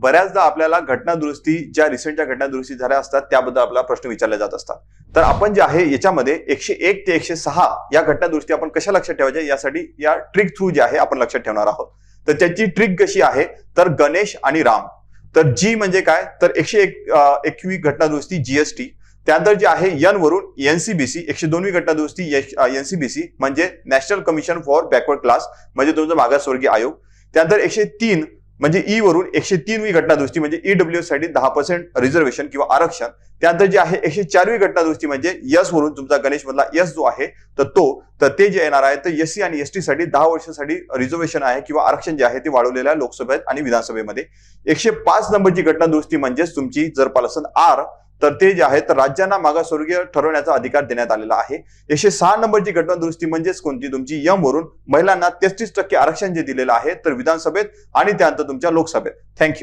बऱ्याचदा आपल्याला घटना दुरुस्ती ज्या रिसेंटच्या घटना दुरुस्ती झाल्या असतात त्याबद्दल आपल्याला प्रश्न विचारले जात असतात. तर आपण जे आहे याच्यामध्ये 101 ते 106 या घटना दुरुस्ती आपण कशा लक्षात ठेवायच्या यासाठी या ट्रिक थ्रू जे आहे आपण लक्षात ठेवणार आहोत. तर त्याची ट्रिक कशी आहे तर गणेश आणि राम. तर जी म्हणजे काय तर 101वी घटना दुरुस्ती जीएसटी. त्यानंतर जे आहे एन वरून एनसीबीसी 102वी घटना दुरुस्ती एनसीबीसी म्हणजे national commission for backward class म्हणजे तुमचा मागासवर्गीय आयोग. त्यानंतर 103 म्हणजे ई वरून 103वी घटना दुरुस्ती म्हणजे ईडब्ल्यूएस साठी 10% रिझर्वेशन किंवा आरक्षण. त्यानंतर जे आहे 104वी घटना दुरुस्ती म्हणजे यस वरून तुमचा गणेश मधला यस जो आहे तर ते जे येणार आहे तर एससी आणि एसटी साठी 10 वर्षासाठी रिझर्वेशन आहे किंवा आरक्षण जे आहे ते वाढवलेलं आहे लोकसभेत आणि विधानसभेमध्ये. 105 नंबरची घटना दुरुस्ती म्हणजेच तुमची जर पालन आर तर ते जे आहे तर राज्यांना मागासवर्गीय ठरवण्याचा अधिकार देण्यात आलेला आहे. 106 नंबरची घटना दुरुस्ती म्हणजेच कोणती तुमची यम वरून महिलांना 33% आरक्षण जे दिलेलं आहे तर विधानसभेत आणि त्यानंतर तुमच्या लोकसभेत. थँक्यू.